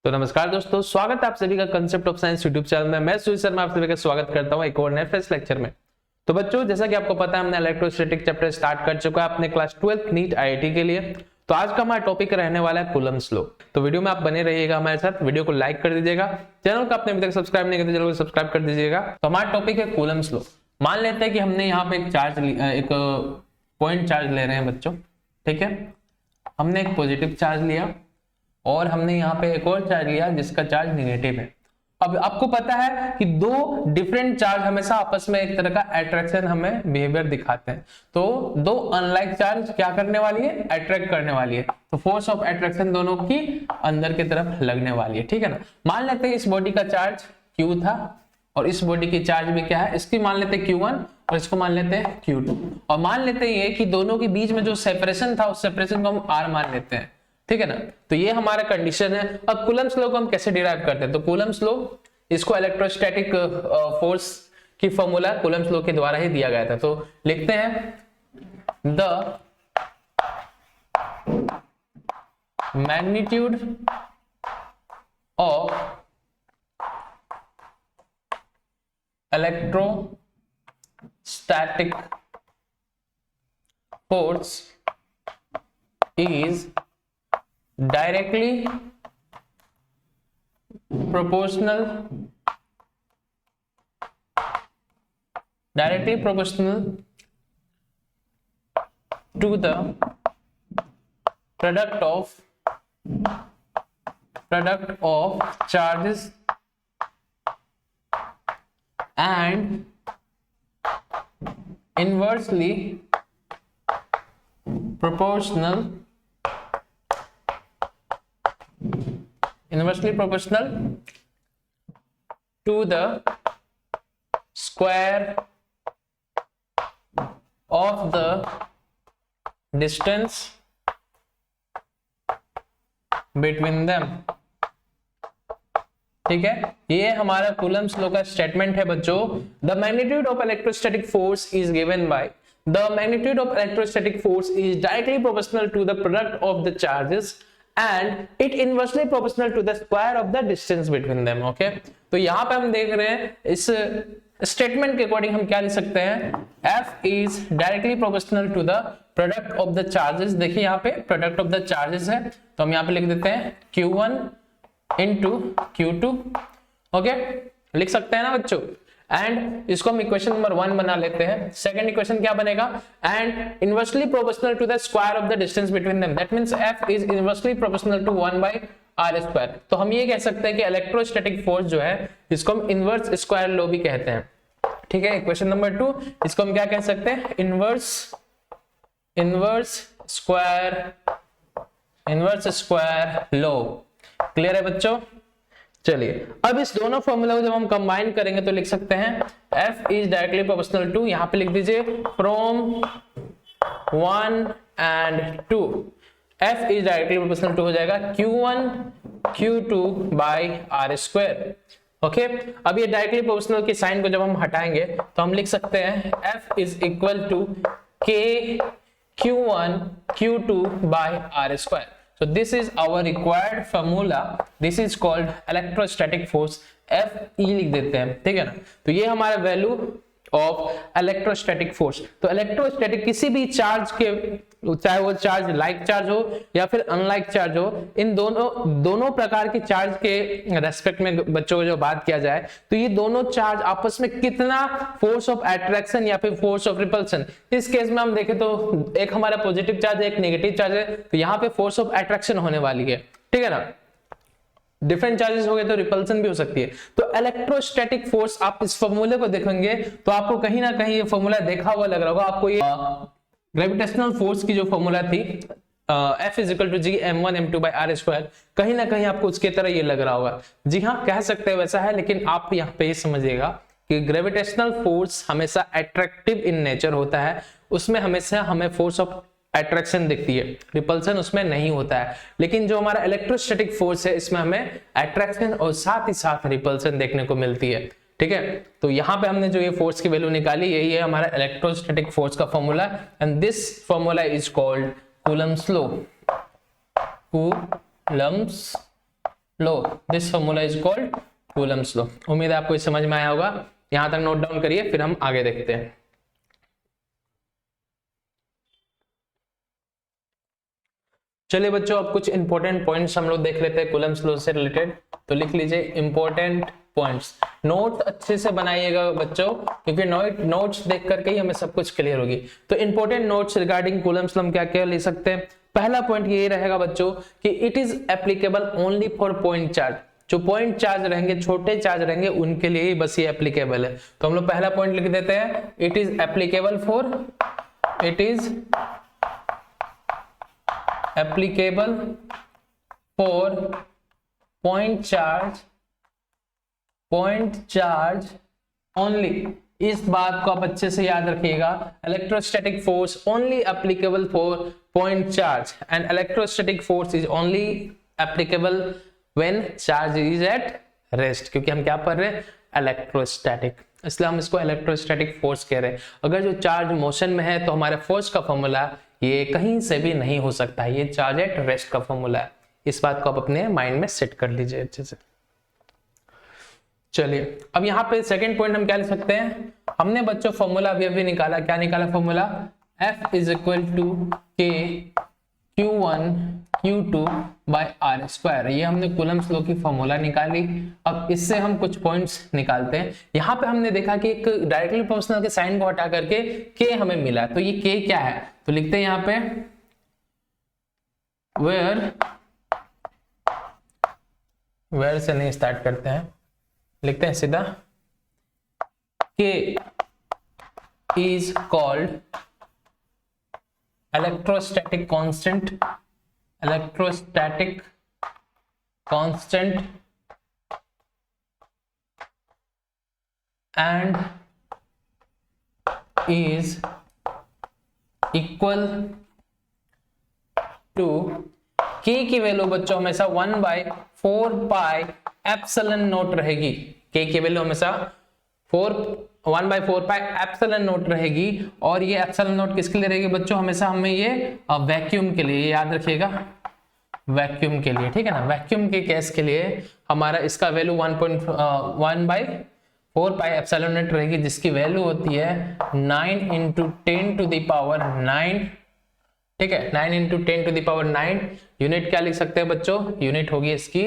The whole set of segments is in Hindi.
तो नमस्कार दोस्तों, स्वागत है आप सभी का concept of science YouTube channel में। मैं सुनील शर्मा आप सभी का स्वागत करता हूं एक और नए फ्रेश लेक्चर में। तो बच्चों, जैसा कि आपको पता है, हमने इलेक्ट्रोस्टैटिक चैप्टर स्टार्ट कर चुका है अपने क्लास 12th नीट आईआईटी के लिए। तो आज का हमारा टॉपिक रहने वाला है कूलम्ब्स लॉ। तो वीडियो में आप बने रहिएगा हमारे साथ, वीडियो को लाइक कर दीजिएगा, चैनल को आपने अभी तक सब्सक्राइब नहीं किया चैनल को सब्सक्राइब कर दीजिएगा। तो हमारा टॉपिक है कूलम्ब्स लॉ। मान लेते हैं कि हमने यहाँ पे एक पॉइंट चार्ज ले रहे हैं बच्चों, ठीक है। हमने एक पॉजिटिव चार्ज लिया और हमने यहाँ पे एक और चार्ज लिया जिसका चार्ज निगेटिव है। अब आपको पता है कि दो डिफरेंट चार्ज हमेशा आपस में एक तरह का अट्रैक्शन हमें बिहेवियर दिखाते हैं। तो दो अनलाइक चार्ज क्या करने वाली है, अट्रैक्ट करने वाली है। तो फोर्स ऑफ अट्रैक्शन दोनों की अंदर की तरफ लगने वाली है, ठीक है ना। मान लेते हैं इस बॉडी का चार्ज Q था और इस बॉडी की चार्ज भी क्या है, इसकी मान लेते हैं Q1 और इसको मान लेते हैं Q2। और मान लेते हैं ये कि दोनों के बीच में जो सेपरेशन था उस सेपरेशन को हम R मान लेते हैं, ठीक है ना। तो ये हमारा कंडीशन है। अब कूलम्ब्स लॉ को हम कैसे डिराइव करते हैं, तो कूलम्ब्स लॉ इसको इलेक्ट्रोस्टैटिक फोर्स की फॉर्मूला कूलम्ब्स लॉ के द्वारा ही दिया गया था। तो लिखते हैं the magnitude of electrostatic force is directly proportional to the product of charges and inversely proportional to the square of the distance between them, ठीक है। ये हमारा कूलम्ब्स लॉ का स्टेटमेंट है बच्चों। The magnitude of electrostatic force is given by the magnitude of electrostatic force is directly proportional to the product of the charges and it inversely proportional to the square of the distance between them, okay। तो यहाँ पे हम देख रहे हैं इस स्टेटमेंट के अकॉर्डिंग हम क्या लिख सकते हैं, F is directly proportional to the product of the charges। देखिए यहाँ पे product of the charges है, तो हम यहाँ पे लिख देते हैं Q1 into Q2, okay। लिख सकते हैं ना बच्चों। एंड इसको हम इक्वेशन नंबर 1 बना लेते हैं। सेकंड इक्वेशन क्या बनेगा, and inversely proportional to the square of the distance between them, that means F is inversely proportional to 1/r square. तो हम ये कह सकते हैं कि इलेक्ट्रोस्टैटिक फोर्स जो है इसको हम इनवर्स स्क्वायर लॉ भी कहते हैं, ठीक है। इक्वेशन नंबर 2 इसको हम क्या कह सकते हैं, इनवर्स स्क्वायर लॉ। क्लियर है बच्चों। चलिए अब इस दोनों फॉर्मूला को जब हम कंबाइन करेंगे तो लिख सकते हैं F is directly proportional to, यहां पे लिख दीजिए from 1 and 2, F is directly proportional to हो जाएगा Q1 Q2 by R square, okay. अब ये डायरेक्टली प्रोपोर्शनल के साइन को जब हम हटाएंगे तो हम लिख सकते हैं F is equal to K Q1 Q2 by R square. So this is our required formula. This is called electrostatic force. Fe लिख देते हैं, ठीक है ना। तो ये हमारा वैल्यू ऑफ इलेक्ट्रोस्टैटिक फोर्स। तो इलेक्ट्रोस्टैटिक किसी भी चार्ज के, चाहे वो चार्ज लाइक चार्ज हो या फिर अनलाइक चार्ज हो, इन दोनों प्रकार के चार्ज के रेस्पेक्ट में बच्चों को जो बात किया जाए तो ये दोनों चार्ज आपस में कितना फोर्स ऑफ अट्रैक्शन या फिर फोर्स ऑफ रिपल्शन, इस केस में हम देखें तो एक हमारा पॉजिटिव चार्ज है एक नेगेटिव चार्ज है, तो यहाँ पे फोर्स ऑफ अट्रैक्शन होने वाली है, ठीक है ना। डिफरेंट चार्जेस हो गए तो रिपल्सन भी हो सकती है। तो इलेक्ट्रोस्टैटिक फोर्स आप इस फॉर्मूले को देखेंगे तो आपको कहीं ना कहीं ये फॉर्मूला देखा हुआ लग रहा होगा आपको। ये ग्रेविटेशनल फोर्स की जो फॉर्मूला थी F is equal to G m1 m2 by r square, कहीं ना कहीं आपको उसके तरह ये लग रहा होगा। जी हाँ, कह सकते हैं वैसा है, लेकिन आप यहाँ पे ये समझिएगा कि ग्रेविटेशनल फोर्स हमेशा अट्रैक्टिव इन नेचर होता है, उसमें हमेशा हमें फोर्स ऑफ अट्रैक्शन दिखती है, रिपल्सन उसमें नहीं होता है। लेकिन जो हमारा इलेक्ट्रोस्टैटिक फोर्स है इसमें हमें अट्रैक्शन और साथ ही साथ रिपल्सन देखने को मिलती है, ठीक है। तो यहाँ पे हमने जो ये फोर्स की वैल्यू निकाली, यही है हमारा इलेक्ट्रोस्टैटिक फोर्स का formula, and this formula is called Coulomb's law. Coulomb's law, this formula is called Coulomb's law. उम्मीद है आपको ये समझ में आया होगा। यहां तक नोट डाउन करिए, फिर हम आगे देखते हैं। चलिए बच्चों, अब कुछ इंपॉर्टेंट पॉइंट्स हम लोग देख लेते हैं कूलम्स लॉ से रिलेटेड। तो लिख लीजिए इंपॉर्टेंट पॉइंट्स। नोट अच्छे से बनाइएगा बच्चों, क्योंकि नोट्स देख करके ही हमें सब कुछ क्लियर होगी। तो important notes regarding Coulomb's law हम क्या क्या ले सकते हैं। पहला पॉइंट ये रहेगा बच्चों कि it is applicable only for point charge. जो पॉइंट चार्ज रहेंगे, छोटे चार्ज रहेंगे, उनके लिए ही बस ये एप्लीकेबल है। तो हम लोग पहला पॉइंट लिख देते हैं, it is applicable for, it is applicable for point charge only। इस बात को आप अच्छे से याद रखिएगा। Electrostatic force only applicable for point charge and electrostatic force is only applicable when charge is at rest. क्योंकि हम क्या पढ़ रहे हैं, इलेक्ट्रोस्टैटिक, इसलिए हम इसको इलेक्ट्रोस्टैटिक फोर्स कह रहे हैं। अगर जो चार्ज मोशन में है तो हमारे फोर्स का फॉर्मूला ये कहीं से भी नहीं हो सकता है, ये चार्ज एट रेस्ट का फॉर्मूला है। इस बात को आप अपने माइंड में सेट कर लीजिए अच्छे से। चलिए अब यहाँ पे सेकंड पॉइंट हम क्या लिख सकते हैं। हमने बच्चों फॉर्मूला अभी निकाला, क्या निकाला formula, F is equal to K Q1 Q2 bye are square. ये हमने कूलम्स लॉ की फॉर्मूला निकाली। अब इससे हम कुछ पॉइंट्स निकालते हैं। यहाँ पे हमने देखा कि एक डायरेक्टली प्रोपोर्शनल के साइन को हटा करके के हमें मिला, तो ये के क्या है, तो लिखते हैं यहाँ पे वेयर से नहीं स्टार्ट करते हैं, लिखते हैं सीधा, के is called electrostatic constant and is equal to k की वैल्यू बच्चों हमेशा 1/4 एप्सिलॉन नॉट रहेगी। k की वैल्यू हमेशा 1/4 एप्सिलॉन नॉट रहेगी। और ये एप्सिलॉन नॉट किसके लिए रहेगी बच्चों, हमेशा हमें ये वैक्यूम के लिए, याद रखिएगा वैक्यूम के लिए, ठीक है ना। वैक्यूम के केस के लिए हमारा इसका वैल्यू 1/4 एप्सिलॉन नॉट रहेगी, जिसकी वैल्यू होती है 9 × 10⁹, ठीक है, 9 × 10⁹। यूनिट क्या लिख सकते हैं बच्चों, यूनिट होगी इसकी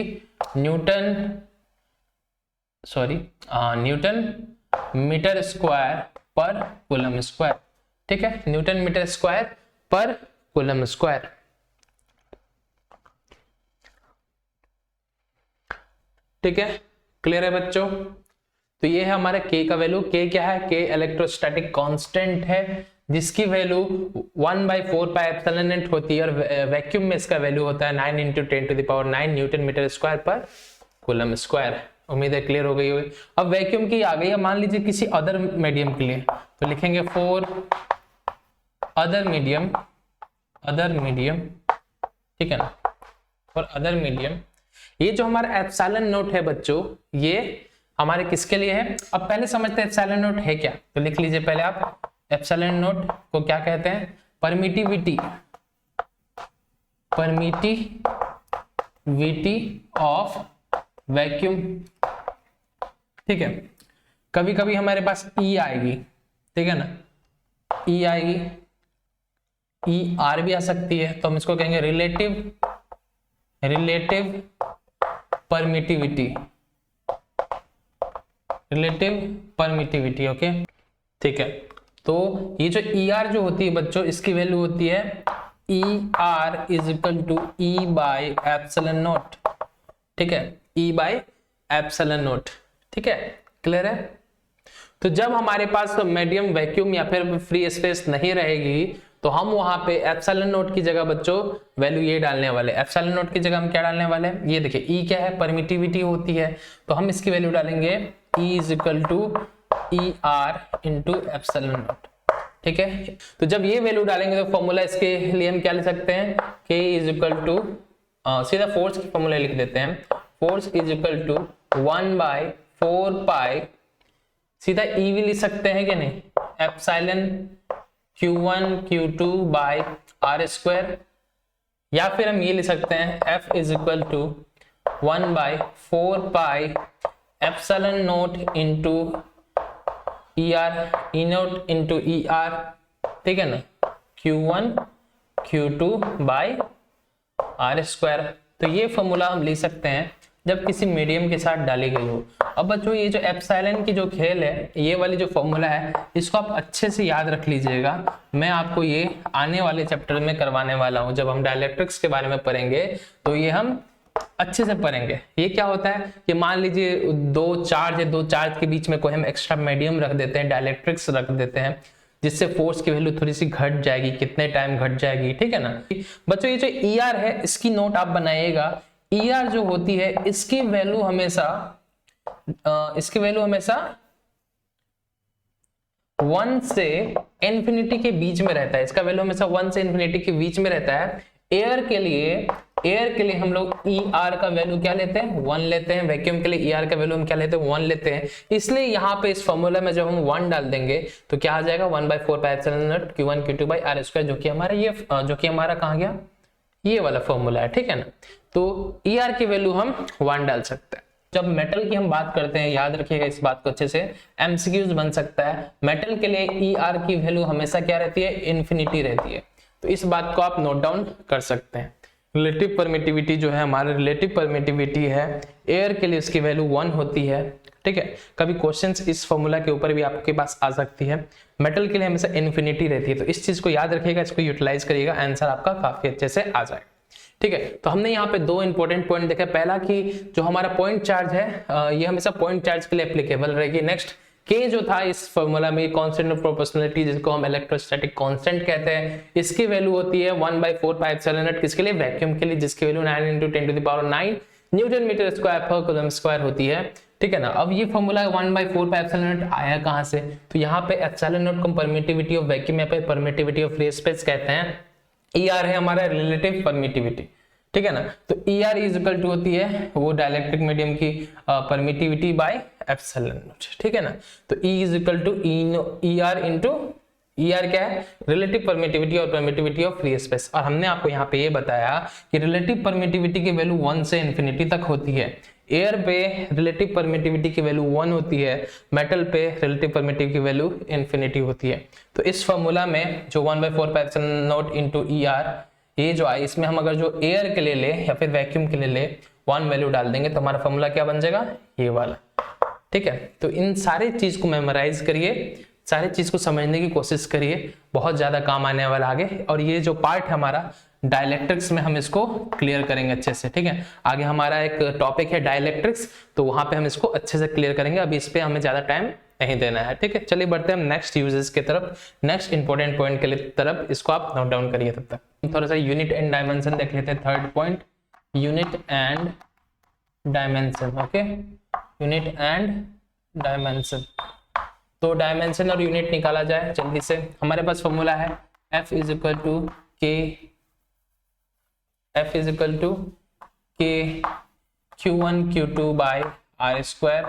न्यूटन मीटर स्क्वायर पर कूलम स्क्वायर, ठीक है, न्यूटन मीटर स्क्वायर पर कूलम स्क्वायर। ठीक है, क्लियर है बच्चों। तो ये है हमारे k का वैल्यू। k क्या है, k इलेक्ट्रोस्टैटिक कांस्टेंट है, जिसकी वैल्यू 1/4 एप्सिलॉन नॉट होती है, और वैक्यूम में इसका वैल्यू होता है 9 × 10⁹ न्यूटन मीटर स्क्वायर पर कूलम स्क्वायर। उम्मीद है क्लियर हो गई होगी। अब वैक्यूम की आ गई है, मान लीजिए किसी अदर मीडियम के लिए, तो लिखेंगे फॉर अदर मीडियम, ठीक है ना, फॉर अदर मीडियम। ये जो हमारा एप्सिलॉन नॉट है बच्चों, ये हमारे किसके लिए है। अब पहले समझते हैं एप्सिलॉन नॉट है क्या। तो लिख लीजिए पहले आप, एप्सिलॉन नॉट को क्या कहते हैं, परमिटिविटी ऑफ वैक्यूम, ठीक है। कभी कभी हमारे पास ई आएगी, ठीक है ना, ई आएगी, ई आर भी आ सकती है, तो हम इसको कहेंगे रिलेटिव परमिटिविटी, ओके, ठीक है। तो ये जो ई आर जो होती है बच्चों, इसकी वैल्यू होती है E R is equal to E by epsilon naught, ठीक है, ई बाय एप्सिलॉन नॉट, ठीक है, क्लियर है। तो जब हमारे पास मीडियम वैक्यूम या फिर फ्री स्पेस नहीं रहेगी, तो हम वहां पे एप्सिलॉन नॉट की जगह बच्चों वैल्यू ये डालने वाले, एप्सिलॉन नॉट की जगह हम क्या डालने वाले हैं, ये देखिए ई क्या है, परमिटिविटी होती है, तो हम इसकी वैल्यू डालेंगे E is equal to E R into epsilon naught, ठीक है। तो जब ये वैल्यू डालेंगे तो फॉर्मूला इसके लिए हम क्या लिख सकते हैं, के इज इक्वल टू, सीधा फोर्स की फॉर्मूला लिख देते हैं, फोर्स इज इक्वल टू 1/4 सीधा ई भी लिख सकते हैं कि नहीं, epsilon Q1 Q2 bye are square, या फिर हम ये लिख सकते हैं F is equal to 1/4 epsilon naught into E naught into ER, ठीक है ना, Q1 Q2 बाई R²। तो ये फॉर्मूला हम लिख सकते हैं जब किसी मीडियम के साथ डाली गई हो। अब बच्चों ये जो एप्सिलॉन की जो खेल है, ये वाली जो फॉर्मूला है, इसको आप अच्छे से याद रख लीजिएगा। मैं आपको ये आने वाले चैप्टर में करवाने वाला हूँ, जब हम डाइलेक्ट्रिक्स के बारे में पढ़ेंगे तो ये हम अच्छे से पढ़ेंगे। ये क्या होता है कि मान लीजिए दो चार्ज के बीच में कोई हम एक्स्ट्रा मीडियम रख देते हैं, डाइलेक्ट्रिक्स रख देते हैं, जिससे फोर्स की वैल्यू थोड़ी सी घट जाएगी, कितने टाइम घट जाएगी, ठीक है ना। बच्चों ये जो ER है इसकी नोट आप बनाइएगा। ER जो होती है इसकी वैल्यू हमेशा 1 से इंफिनिटी के बीच में रहता है। इसका वैल्यू हमेशा 1 से इंफिनिटी के बीच में रहता है। एयर के लिए हम लोग ER का वैल्यू क्या लेते हैं, 1 लेते हैं। वैक्यूम के लिए ER का वैल्यू हम क्या लेते हैं, 1 लेते हैं। इसलिए यहाँ पे इस फॉर्मूला में जब हम 1 डाल देंगे तो क्या आ जाएगा, 1/4 epsilon not Q1 Q2 by R², जो कि हमारा कहाँ गया, ये वाला फॉर्मूला है, ठीक है ना। तो ER की वैल्यू हम 1 डाल सकते हैं। जब मेटल की हम बात करते हैं, याद रखिएगा इस बात को अच्छे से, MCQs बन सकता है। मेटल के लिए ER की वैल्यू हमेशा क्या रहती है, इन्फिनिटी रहती है। तो इस बात को आप नोट डाउन कर सकते हैं। रिलेटिव परमिटिविटी जो है, हमारा रिलेटिव परमिटिविटी है, एयर के लिए उसकी वैल्यू 1 होती है, ठीक है। कभी क्वेश्चंस इस फॉर्मूला के ऊपर भी आपके पास आ सकती है। मेटल के लिए हमेशा इन्फिनिटी रहती है। तो इस चीज को याद रखिएगा, इसको यूटिलाइज करिएगा, आंसर आपका काफी अच्छे से आ जाएगा, ठीक है। तो हमने यहाँ पे 2 इंपॉर्टेंट पॉइंट देखे। पहला कि जो हमारा पॉइंट चार्ज है ये हमेशा पॉइंट चार्ज के लिए एप्लीकेबल रहेगी। नेक्स्ट K जो था इस फॉर्मूला में, कांस्टेंट ऑफ प्रोपोर्शनलिटी, जिसको हम इलेक्ट्रोस्टैटिक कांस्टेंट कहते हैं, इसकी वैल्यू होती है 1/4 एप्सिलॉन नॉट, किसके लिए, वैक्यूम के लिए, जिसकी वैल्यू 9 × 10⁹ न्यूटन मीटर स्क्वायर पर कूलम स्क्वायर होती है, ठीक है ना। अब ये फॉर्मूला 1/4 एप्सिलॉन नॉट आया कहां से, तो यहाँ पे एप्सिलॉन नॉट को परमिटिविटी ऑफ वैक्यूम या फिर परमिटिविटी ऑफ फ्री स्पेस कहते हैं। ER है हमारा रिलेटिव परमिटिविटी, ठीक है ना। तो ER इज इक्वल टू होती है वो डाइलेक्ट्रिक मीडियम की परमिटिविटी बाय एप्सिलॉन नॉट, ठीक है ना। तो E is equal to ER into ER क्या है, रिलेटिव परमिटिविटी और परमिटिविटी ऑफ फ्री स्पेस। और हमने आपको यहाँ पे ये बताया कि रिलेटिव परमिटिविटी की वैल्यू 1 से इंफिनिटी तक होती है। एयर पे रिलेटिव परमिटिविटी की वैल्यू 1 होती है, मेटल पे रिलेटिव परमिटिविटी की वैल्यू इंफिनिटी होती है। तो इस फॉर्मूला में जो 1/4 एप्सिलॉन नॉट इंटू ER ये जो आई, इसमें हम अगर जो एयर के लिए ले या फिर वैक्यूम के लिए ले 1 वैल्यू डाल देंगे तो हमारा फॉर्मूला क्या बन जाएगा, ये वाला, ठीक है। तो इन सारे चीज को मेमोराइज करिए, सारे चीज को समझने की कोशिश करिए, बहुत ज्यादा काम आने वाला आगे। और ये जो पार्ट है हमारा डाइलेक्ट्रिक्स में, हम इसको क्लियर करेंगे अच्छे से, ठीक है। आगे हमारा एक टॉपिक है डाइलेक्ट्रिक्स, तो वहां पे हम इसको अच्छे से क्लियर करेंगे। अभी इस पे हमें ज्यादा टाइम नहीं देना है, ठीक है। चलिए बढ़ते हैं हम नेक्स्ट यूजेस की तरफ, नेक्स्ट इंपॉर्टेंट पॉइंट के लिए तरफ। इसको आप नोट डाउन करिए। तब तक थोड़ा सा यूनिट एंड डायमेंशन देख लेते हैं। Third point, unit and dimension, okay, unit and dimension. तो डायमेंशन और यूनिट निकाला जाए जल्दी से। हमारे पास फॉर्मूला है F is equal to K Q1 Q2 by R²।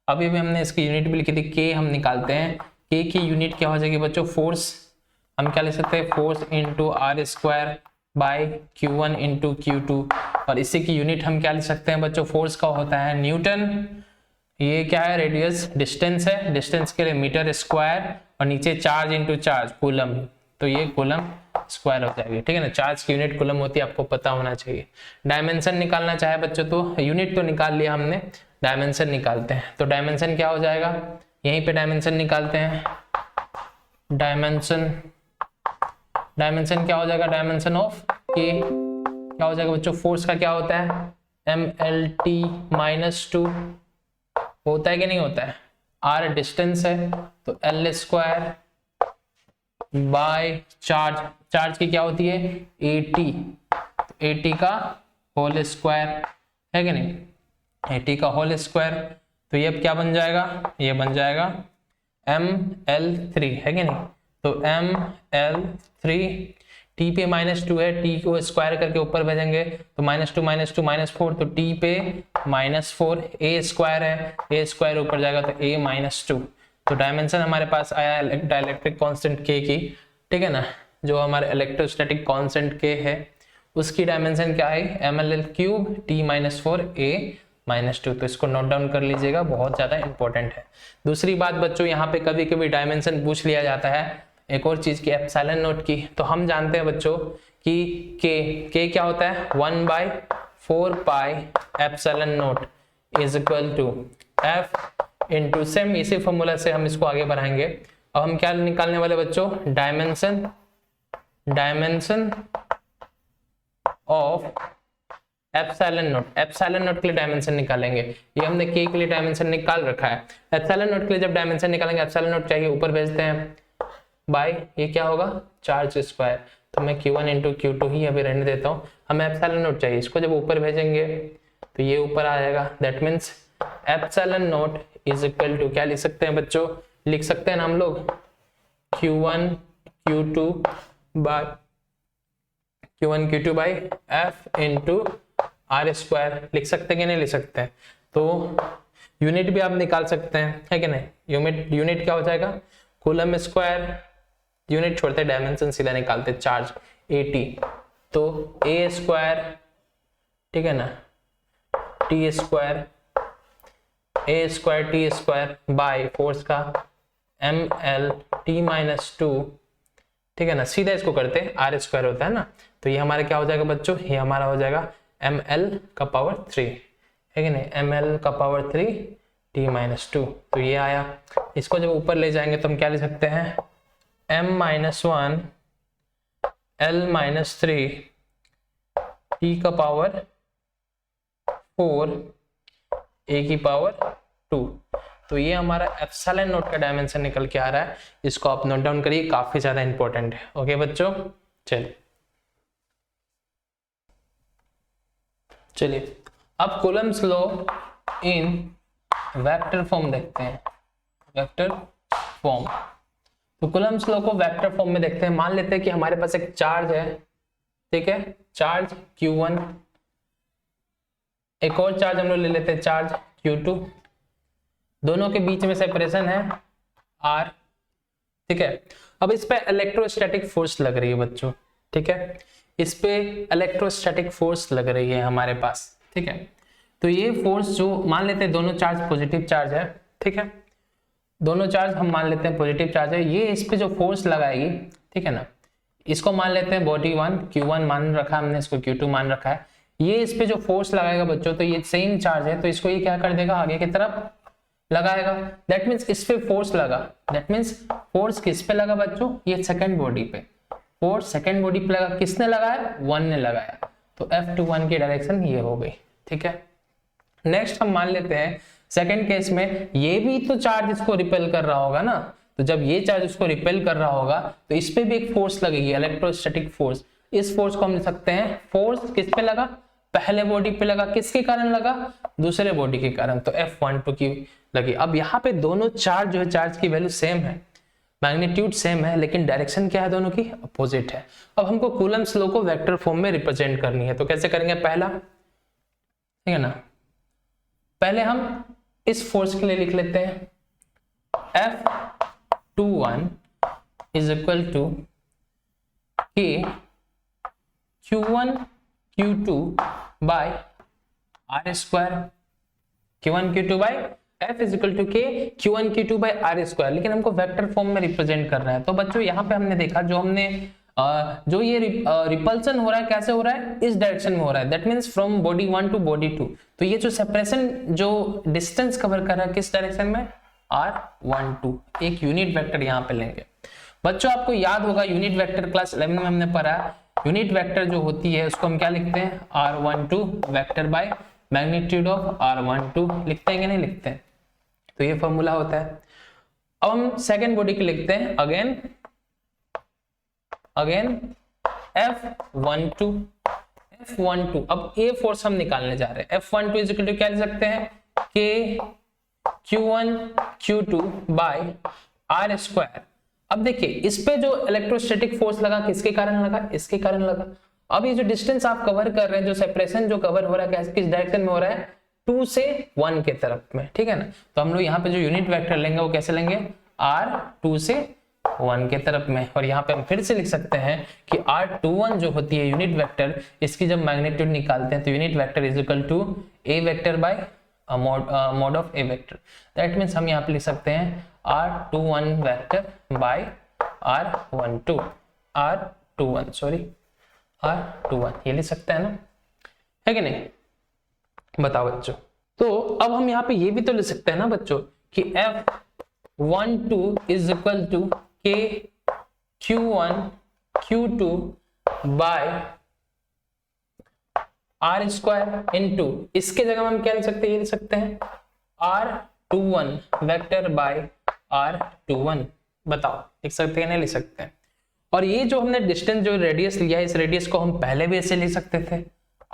अभी भी हमने इसकी यूनिट भी लिखी थी, K हम निकालते हैं। K की यूनिट क्या हो जाएगी बच्चों, फोर्स। हम क्या लिख सकते हैं, force into R² by Q1 into Q2। और इसी की यूनिट हम क्या लिख सकते हैं बच्चों, फोर्स का होता है न्यूटन। ये क्या है, रेडियस, डिस्टेंस है, डिस्टेंस के लिए मीटर स्क्वायर, और नीचे चार्ज इंटू चार्ज कूलम, तो ये कूलम स्क्वायर हो जाएगी, ठीक है ना। चार्ज की यूनिट कूलम होती है, आपको पता होना चाहिए। डायमेंशन निकालना चाहे बच्चों तो यूनिट तो निकाल लिया हमने, डायमेंशन निकालते हैं। तो डायमेंशन क्या हो जाएगा, यहीं पे डायमेंशन निकालते हैं। डायमेंशन क्या हो जाएगा, डायमेंशन ऑफ के क्या हो जाएगा बच्चों, फोर्स का क्या होता है, MLT-2 होता है कि नहीं होता है। R डिस्टेंस है तो L² बाय चार्ज की क्या होती है, AT, AT का होल स्क्वायर है कि नहीं, AT का होल स्क्वायर। तो ये अब क्या बन जाएगा, ये बन जाएगा ML3 है कि नहीं। तो ML3, T पे -2 है, T को स्क्वायर करके ऊपर भेजेंगे तो -2 -2 -4, तो T पे -4, A² है, A² ऊपर जाएगा तो A -2। तो डायमेंशन हमारे पास आया डाइलेक्ट्रिक कांस्टेंट K की, ठीक है ना, जो हमारे इलेक्ट्रोस्टैटिक कांस्टेंट K है उसकी डायमेंशन क्या है, ml क्यूब t-4a-2। तो इसको नोट डाउन कर लीजिएगा, बहुत ज्यादा इंपॉर्टेंट है। दूसरी बात बच्चों, यहाँ पे कभी कभी डायमेंशन पूछ लिया जाता है एक और चीज की, एप्सिलॉन नोट की। तो हम जानते हैं बच्चों कि k क्या होता है, 1/4 pi epsilon naught is equal to f into, same इसी फॉर्मूला से हम इसको आगे बढ़ाएंगे। अब हम क्या निकालने वाले बच्चों, dimension of epsilon note. Epsilon note के लिए डायमेंशन निकालेंगे, ये हमने के लिए डायमेंशन निकाल रखा है। एप्सिलॉन नोट के लिए जब डायमेंशन निकालेंगे, एप्सिलॉन नोट चाहिए ऊपर भेजते हैं बाय, ये क्या होगा, चार्ज स्क्वायर। तो मैं Q1 इंटू Q2 ही अभी रहने देता हूँ, हमें एप्सिलॉन नोट चाहिए, इसको जब ऊपर भेजेंगे तो ये ऊपर आ जाएगा। That means epsilon naught is equal to, क्या लिख सकते हैं बच्चों, लिख सकते हैं ना हम लोग Q1 Q2 by F into R square, लिख सकते हैं कि नहीं लिख सकते हैं। तो यूनिट भी आप निकाल सकते हैं, है कि नहीं। यूनिट क्या हो जाएगा, कूलम स्क्वायर, यूनिट छोड़ते डायमेंशन सीधा निकालते, चार्ज 80, तो a स्क्वायर, ठीक है ना, t square t square by force का ml t-2, ठीक है ना, सीधा इसको करते हैं, आर स्क्वायर होता है ना। तो ये हमारा क्या हो जाएगा बच्चों, ये हमारा हो जाएगा ml का पावर 3, है कि नहीं, ml का पावर 3 t-2। तो ये आया, इसको जब ऊपर ले जाएंगे तो हम क्या ले सकते हैं, m-1 l-3 t का पावर 4 a की पावर 2। तो ये हमारा एप्सिलॉन नोट का डायमेंशन निकल के आ रहा है, इसको आप नोट डाउन करिए, काफी ज्यादा इंपॉर्टेंट है। ओके बच्चों, चलिए अब Coulomb's law in vector form देखते हैं, वेक्टर फॉर्म। तो कूलम्स लॉ को वेक्टर फॉर्म में देखते हैं। मान लेते हैं कि हमारे पास एक चार्ज है, ठीक है, चार्ज Q1, एक और चार्ज हम लोग ले लेते हैं चार्ज Q2, दोनों के बीच में सेपरेशन है R, ठीक है। अब इस पे इलेक्ट्रोस्टैटिक फोर्स लग रही है बच्चों, ठीक है, इस पे इलेक्ट्रोस्टैटिक फोर्स लग रही है हमारे पास, ठीक है। तो ये फोर्स जो मान लेते हैं, दोनों चार्ज पॉजिटिव चार्ज है, ठीक है, दोनों चार्ज हम मान लेते हैं पॉजिटिव चार्ज है, ये इस पे जो फोर्स लगाएगी, ठीक है ना, इसको मान लेते हैं बॉडी 1 Q1 मान रखा है हमने, इसको Q2 मान रखा है। ये इस पे जो फोर्स लगाएगा बच्चों, तो ये सेम चार्ज है, तो इसको ये क्या कर देगा, आगे की तरफ लगाएगा। दैट मीन्स इस पे फोर्स लगा, दैट मीन्स फोर्स किस पे लगा बच्चों, ये सेकंड बॉडी पे, फोर्स सेकंड बॉडी पे लगा, किसने लगाया, 1 ने लगाया। तो F21 की डायरेक्शन ये हो गई, ठीक है। नेक्स्ट हम मान लेते हैं सेकंड केस में, ये भी तो चार्ज इसको रिपेल कर रहा होगा ना, तो जब ये चार्ज इसको रिपेल कर रहा होगा तो इस पे भी एक फोर्स लगेगी, इलेक्ट्रोस्टैटिक फोर्स। इस फोर्स को हम लिख सकते हैं, फोर्स किस पे लगा, पहले बॉडी पे लगा, किसके कारण लगा, दूसरे बॉडी के कारण, तो F12 की लगी। अब यहाँ पे दोनों चार्ज जो है, चार्ज की वैल्यू सेम है, मैग्नीट्यूड सेम है, लेकिन डायरेक्शन क्या है, दोनों की अपोजिट है। अब हमको कूलम्स लॉ को वेक्टर फॉर्म में रिप्रेजेंट करनी है, तो कैसे करेंगे, पहला, ठीक है ना, पहले हम इस फोर्स के लिए लिख लेते हैं F21 is equal to K Q1 Q2 by R square, Q1 Q2 by F is equal to K Q1 Q2 by R square, लेकिन हमको वेक्टर फॉर्म में रिप्रेजेंट करना है। तो बच्चों यहाँ पे हमने देखा, जो ये रिपल्सन हो रहा है, कैसे हो रहा है, इस डायरेक्शन में हो रहा है, that means from body 1 to body 2। तो ये जो सेपरेशन, जो डिस्टेंस कवर कर रहा है, किस डायरेक्शन में, R12, एक यूनिट वेक्टर यहाँ पे लेंगे। बच्चों आपको याद होगा, यूनिट वेक्टर क्लास 11 में हमने पढ़ा, यूनिट वेक्टर जो होती है उसको हम क्या लिखते हैं, R12 vector by magnitude of R12, लिखते हैं कि नहीं लिखते हैं, तो ये फॉर्मूला होता है। अब हम सेकेंड बॉडी के लिखते हैं, अगेन F12। अब ए फोर्स हम निकालने जा रहे हैं, F12 इज इक्वल टू क्या लिख सकते हैं, K Q1 Q2 by R square. अब देखिए इस पे जो इलेक्ट्रोस्टैटिक फोर्स लगा, किसके कारण लगा, इसके कारण लगा। अब ये जो डिस्टेंस आप कवर कर रहे हैं, जो सेपरेशन जो कवर हो रहा है, किस डायरेक्शन में हो रहा है, 2 से 1 के तरफ में, ठीक है ना। तो हम लोग यहाँ पे जो यूनिट वेक्टर लेंगे वो कैसे लेंगे, R2 से 1 के तरफ में। और यहाँ पे हम फिर से लिख सकते हैं कि R21 जो होती है यूनिट वेक्टर, इसकी जब मैग्नीट्यूड निकालते हैं तो unit vector is equal to a vector by mod of a vector. That means हम यहाँ पे लिख सकते हैं R21 वेक्टर बाय R21 ये लिख सकते हैं ना, है कि नहीं? बताओ बच्चों। तो अब हम यहाँ पे ये भी तो लिख सकते हैं ना बच्चों कि F12 is equal to K Q1 Q2 by R square into, इसके जगह हम क्या लिख सकते हैं, ये लिख सकते हैं R21 वेक्टर बाय R21। बताओ लिख सकते हैं नहीं लिख सकते हैं? और ये जो हमने डिस्टेंस जो रेडियस लिया है, इस रेडियस को हम पहले भी ऐसे लिख सकते थे,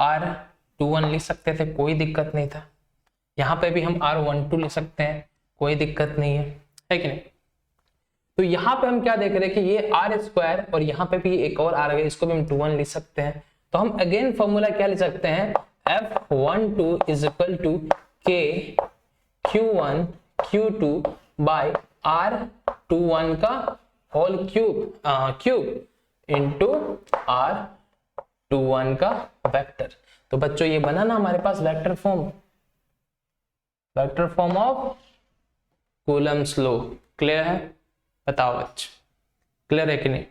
R21 लिख सकते थे, कोई दिक्कत नहीं था। यहाँ पे भी हम R12 लिख सकते हैं, कोई दिक्कत नहीं है कि नहीं? तो यहाँ पे हम क्या देख रहे हैं कि ये R स्क्वायर और यहाँ पे भी एक और R है, इसको भी हम 21 लिख सकते हैं। तो हम अगेन फॉर्मूला क्या लिख सकते हैं, F12 is equal to K Q1 Q2 by R21 का होल क्यूब इंटू R21 का वेक्टर। तो बच्चों ये बना ना हमारे पास vector form of Coulomb's law. Clear है? बताओ बच्चों, क्लियर है कि नहीं?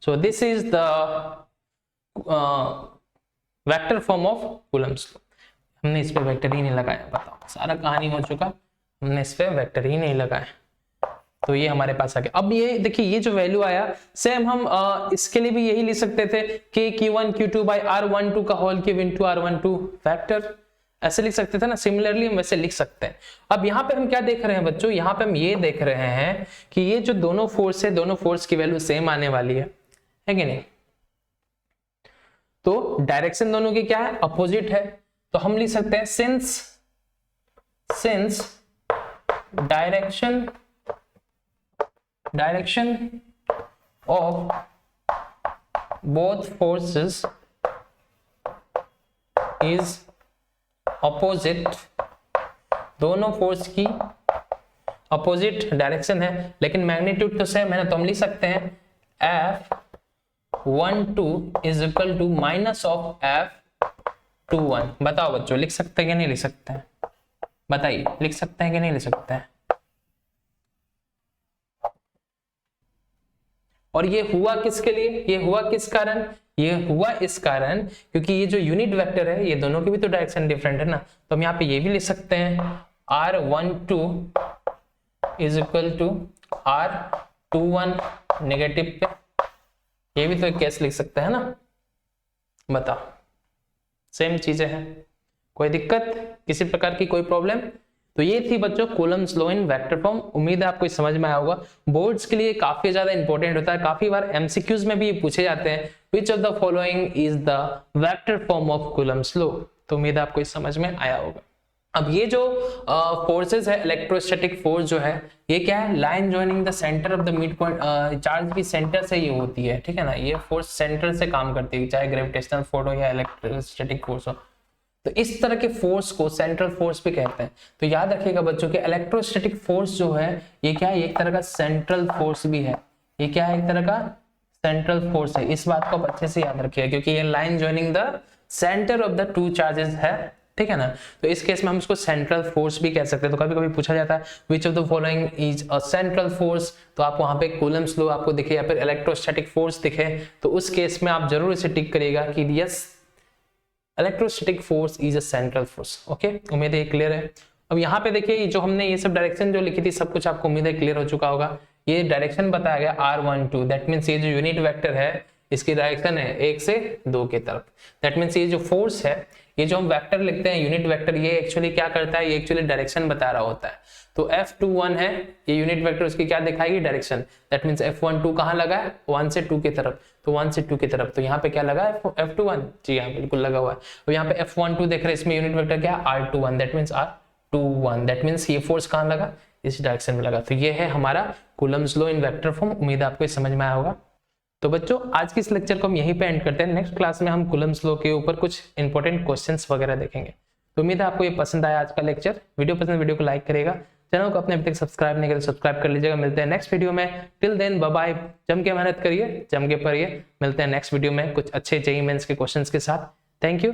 So this is the vector form of Coulomb's law. हमने इस पे वेक्टर ही नहीं लगाया, बताओ सारा कहानी हो चुका, हमने इस पे वेक्टर ही नहीं लगाया। तो ये हमारे पास आ गया। अब ये देखिए ये जो वैल्यू आया, सेम हम इसके लिए भी यही लिख सकते थे कि Q1 Q2 बाय R12 का whole cube into R12 vector, ऐसे लिख सकते थे ना। सिमिलरली हम वैसे लिख सकते हैं। अब यहाँ पे हम क्या देख रहे हैं बच्चों, यहाँ पे हम ये देख रहे हैं कि ये जो दोनों फोर्स है, दोनों फोर्स की वैल्यू सेम आने वाली है कि नहीं? तो डायरेक्शन दोनों की क्या है, अपोजिट है। तो हम लिख सकते हैं since direction of both forces is opposite, दोनों फोर्स की अपोजिट डायरेक्शन है लेकिन मैग्नीट्यूड तो सेम है ना। तो हम लिख सकते हैं F12 is equal to minus of F21। बताओ बच्चों लिख सकते हैं कि नहीं लिख सकते हैं? बताइए लिख सकते हैं कि नहीं लिख सकते हैं? और ये हुआ किसके लिए, ये हुआ किस कारण? ये हुआ इस कारण क्योंकि ये जो यूनिट वेक्टर है, ये दोनों की भी तो डायरेक्शन डिफरेंट है ना। तो हम यहाँ पे ये भी लिख सकते हैं R12 is equal to R21 negative पे, ये भी तो एक केस लिख सकते हैं ना। बताओ सेम चीजें हैं, कोई दिक्कत, किसी प्रकार की कोई प्रॉब्लम? तो ये थी बच्चों Coulomb's law in vector form. उम्मीद है आपको समझ में आया होगा। बोर्ड्स के लिए काफी ज्यादा इंपॉर्टेंट होता है, काफी बार एमसीक्यूज में भी ये पूछे जाते हैं, which of the following is the vector form of Coulomb's law. तो उम्मीद है आपको समझ में आया होगा। अब ये जो फोर्सेस है, इलेक्ट्रोस्टैटिक फोर्स जो है, ये क्या है, line joining the centre of the mid point, charge की सेंटर से ये होती है, ठीक है ना। ये फोर्स सेंटर से काम करती है, चाहे ग्रेविटेशनल फोर्स हो या इलेक्ट्रोस्टैटिक फोर्स हो। तो इस तरह के फोर्स को सेंट्रल फोर्स भी कहते हैं। तो याद रखिएगा बच्चों कि इलेक्ट्रोस्टैटिक फोर्स जो है ये क्या है, एक तरह का सेंट्रल फोर्स भी है। ये क्या है, एक तरह का सेंट्रल फोर्स है। इस बात को आप अच्छे से याद रखिएगा क्योंकि ये line joining the centre of the two charges है, ठीक है ना। तो इस केस में हम इसको सेंट्रल फोर्स भी कह सकते हैं। तो कभी कभी पूछा जाता है which of the following is a central force, तो आप वहां पे कूलम्स लॉ आपको दिखे या फिर इलेक्ट्रोस्टैटिक फोर्स दिखे, तो उस केस में आप जरूर इसे टिक करिएगा कि yes electrostatic force is a central force. Okay, उम्मीद है क्लियर है। अब यहाँ पे देखिए जो हमने ये सब डायरेक्शन जो लिखी थी सब कुछ आपको उम्मीद है क्लियर हो चुका होगा। ये डायरेक्शन बताया गया R12, दैट मीन्स ये जो यूनिट वेक्टर है इसकी डायरेक्शन है 1 से 2 के तरफ। दैट मीन्स ये जो फोर्स है, ये जो हम वेक्टर लिखते हैं यूनिट वेक्टर, ये एक्चुअली क्या करता है, ये एक्चुअली डायरेक्शन बता रहा होता है। तो F21 है ये यूनिट वेक्टर, उसकी क्या दिखाएगी, डायरेक्शन। दैट मीन्स F12 कहाँ लगा है, 1 से 2 की तरफ, तो 1 से 2 की तरफ। तो यहाँ पे क्या लगा है, F21, जी हाँ बिल्कुल लगा हुआ है। और यहाँ पे F12 देख रहे हैं, इसमें यूनिट वेक्टर क्या है, R21, that means R21, that means ये फोर्स कहाँ लगा, इस डायरेक्शन में लगा। तो ये है हमारा Coulomb's law in vector form. उम्मीद है आपको समझ में आया होगा। तो बच्चों आज की इस लेक्चर को हम यहीं पे एंड करते हैं। नेक्स्ट क्लास में हम कूलम्स लॉ के ऊपर कुछ इंपॉर्टेंट क्वेश्चंस वगैरह देखेंगे। तो उम्मीद है आपको ये पसंद आया आज का लेक्चर। वीडियो पसंद, वीडियो को लाइक करेगा, चैनल को अपने अभी तक सब्सक्राइब नहीं किया तो सब्सक्राइब कर लीजिएगा। मिलते हैं नेक्स्ट वीडियो में। Till then bye bye. जम के मेहनत करिए, जम के पढ़िए। मिलते हैं नेक्स्ट वीडियो में कुछ अच्छे जेईई मेंस के क्वेश्चंस के साथ। Thank you.